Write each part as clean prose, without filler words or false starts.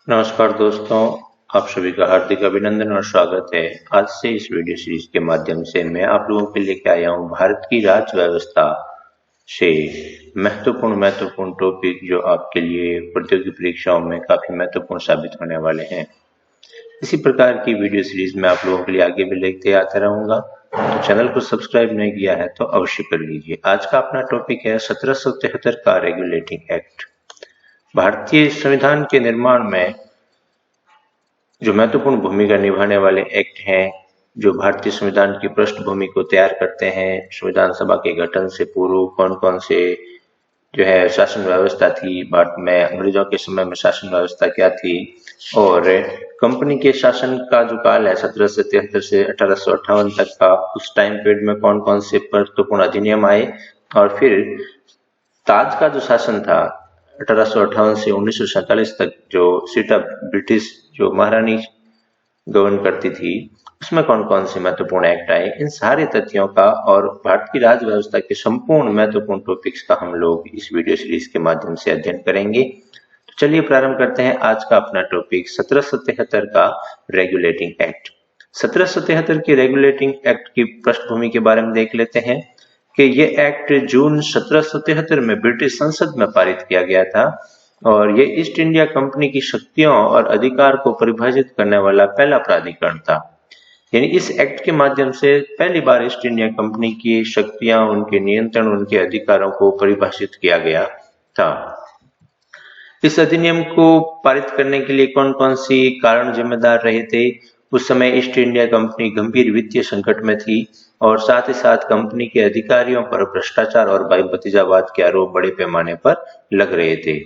नमस्कार दोस्तों, आप सभी का हार्दिक अभिनंदन और स्वागत है। आज से इस वीडियो सीरीज के माध्यम से मैं आप लोगों के लिए लेके आया हूँ भारत की राज्य व्यवस्था से महत्वपूर्ण टॉपिक जो आपके लिए प्रतियोगी परीक्षाओं में काफी महत्वपूर्ण साबित होने वाले हैं। इसी प्रकार की वीडियो सीरीज मैं आप लोगों के लिए आगे भी लेते आता रहूंगा। तो चैनल को सब्सक्राइब नहीं किया है तो अवश्य कर लीजिए। आज का अपना टॉपिक है 1773 का रेगुलेटिंग एक्ट। भारतीय संविधान के निर्माण में जो महत्वपूर्ण भूमिका निभाने वाले एक्ट हैं, जो भारतीय संविधान की पृष्ठभूमि को तैयार करते हैं। संविधान सभा के गठन से पूर्व कौन कौन से जो है शासन व्यवस्था थी भारत में, अंग्रेजों के समय में शासन व्यवस्था क्या थी, और कंपनी के शासन का जो काल है 1773 से 1858 तक का, उस टाइम पीरियड में कौन कौन से महत्वपूर्ण अधिनियम आए, और फिर ताज का जो शासन था 1858 से 1947 तक, जो सीटा ब्रिटिश जो महारानी गवर्न करती थी, उसमें कौन कौन से महत्वपूर्ण एक्ट आए, इन सारे तथ्यों का और भारत की राज्य व्यवस्था के संपूर्ण महत्वपूर्ण टॉपिक्स का हम लोग इस वीडियो सीरीज के माध्यम से अध्ययन करेंगे। तो चलिए प्रारंभ करते हैं आज का अपना टॉपिक 1773 का रेगुलेटिंग एक्ट। 1773 के रेगुलेटिंग एक्ट की पृष्ठभूमि के बारे में देख लेते हैं कि ये एक्ट जून 1773 में ब्रिटिश संसद में पारित किया गया था और ये ईस्ट इंडिया कंपनी की शक्तियों और अधिकार को परिभाषित करने वाला पहला प्राधिकरण था। यानी इस एक्ट के माध्यम से पहली बार ईस्ट इंडिया कंपनी की शक्तियां, उनके नियंत्रण, उनके अधिकारों को परिभाषित किया गया था। इस अधिनियम को पारित करने के लिए कौन कौन सी कारण जिम्मेदार रहे थे? उस समय ईस्ट इंडिया कंपनी गंभीर वित्तीय संकट में थी और साथ ही साथ कंपनी के अधिकारियों पर भ्रष्टाचार और भाई भतीजावाद के आरोप बड़े पैमाने पर लग रहे थे।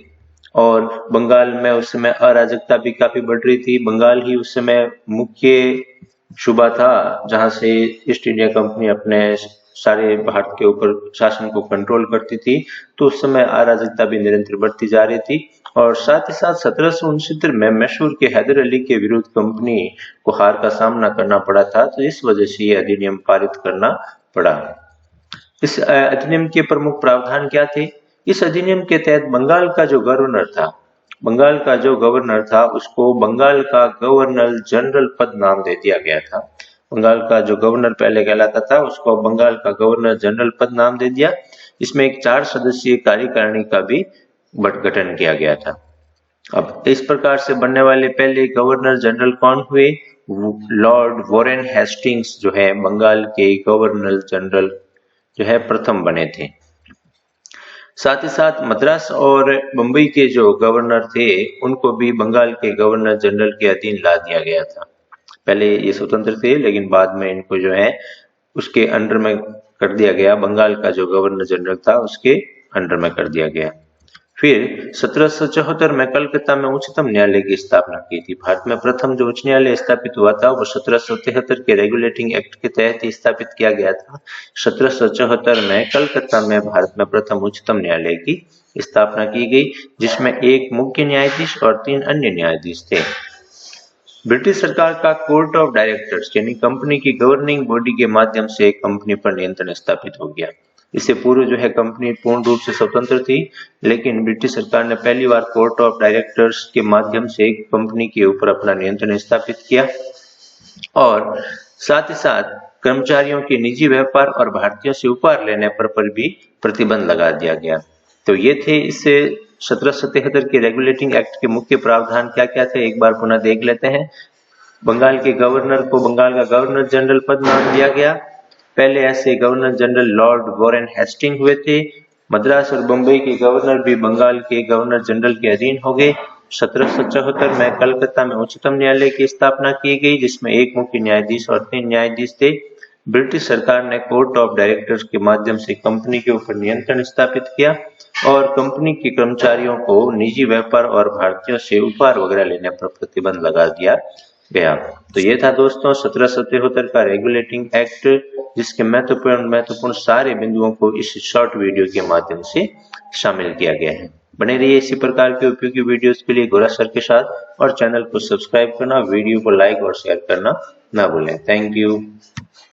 और बंगाल में उस समय अराजकता भी काफी बढ़ रही थी। बंगाल ही उस समय मुख्य सूबा था जहां से ईस्ट इंडिया कंपनी अपने सारे भारत के ऊपर शासन को कंट्रोल करती थी। तो उस समय अराजकता भी निरंतर बढ़ती जा रही थी और साथ ही साथ 1769 में मैसूर के हैदर अली के विरुद्ध कंपनी को हार का सामना करना पड़ा था। तो इस वजह से ये अधिनियम पारित करना पड़ा। इस अधिनियम के प्रमुख प्रावधान क्या थे? इस अधिनियम के तहत बंगाल का जो गवर्नर था उसको बंगाल का गवर्नर जनरल पद नाम दे दिया गया था। बंगाल का जो गवर्नर पहले कहलाता था उसको बंगाल का गवर्नर जनरल पद नाम दे दिया। इसमें एक 4 सदस्यीय कार्यकारिणी का भी गठन किया गया था। अब इस प्रकार से बनने वाले पहले गवर्नर जनरल कौन हुए? लॉर्ड वॉरेन हेस्टिंग्स जो है बंगाल के गवर्नर जनरल जो है प्रथम बने थे। साथ ही साथ मद्रास और मुंबई के जो गवर्नर थे उनको भी बंगाल के गवर्नर जनरल के अधीन ला दिया गया था। पहले ये स्वतंत्र थे लेकिन बाद में इनको जो है उसके अंडर में कर दिया गया। बंगाल का जो गवर्नर जनरल था उसके अंडर में कर दिया गया। फिर 1774 में कलकत्ता में उच्चतम न्यायालय की स्थापना की थी। भारत में प्रथम जो उच्च न्यायालय स्थापित हुआ था वो 1773 के रेगुलेटिंग एक्ट के तहत ही स्थापित किया गया था। 1774 में कलकत्ता में भारत में प्रथम उच्चतम न्यायालय की स्थापना की गई, जिसमें एक मुख्य न्यायाधीश और 3 अन्य न्यायाधीश थे। ब्रिटिश सरकार का कोर्ट ऑफ डायरेक्टर्स यानी कंपनी की गवर्निंग बॉडी के माध्यम से कंपनी पर नियंत्रण स्थापित हो गया। इससे पूर्व जो है कंपनी पूर्ण रूप से स्वतंत्र थी, लेकिन ब्रिटिश सरकार ने पहली बार कोर्ट ऑफ डायरेक्टर्स के माध्यम से कंपनी के ऊपर अपना नियंत्रण स्थापित किया और साथ ही साथ कर्मचारियों के निजी व्यापार और भारतीयों से उपहार लेने पर भी प्रतिबंध लगा दिया गया। तो ये थे इससे 1773 के रेगुलेटिंग एक्ट के मुख्य प्रावधान क्या क्या थे, एक बार पुनः देख लेते हैं। बंगाल के गवर्नर को बंगाल का गवर्नर जनरल पद नाम दिया गया। पहले ऐसे governor general Lord Warren Hasting हुए थे। मद्रास और बंबई के गवर्नर भी बंगाल के गवर्नर जनरल के अधीन हो गए। 1774 में कलकत्ता में उच्चतम न्यायालय की स्थापना की गई, जिसमें एक मुख्य न्यायाधीश और 3 न्यायाधीश थे। ब्रिटिश सरकार ने कोर्ट ऑफ डायरेक्टर्स के माध्यम से कंपनी के ऊपर नियंत्रण स्थापित किया और कंपनी के कर्मचारियों को निजी व्यापार और भारतीयों से उपहार वगैरह लेने पर प्रतिबंध लगा दिया गया। तो ये था दोस्तों 1773 का रेगुलेटिंग एक्ट, जिसके महत्वपूर्ण सारे बिंदुओं को इस शॉर्ट वीडियो के माध्यम से शामिल किया गया है। बने रहिए इसी प्रकार के उपयोगी वीडियोस के लिए गोरा सर के साथ और चैनल को सब्सक्राइब करना, वीडियो को लाइक और शेयर करना ना भूलें। Thank you.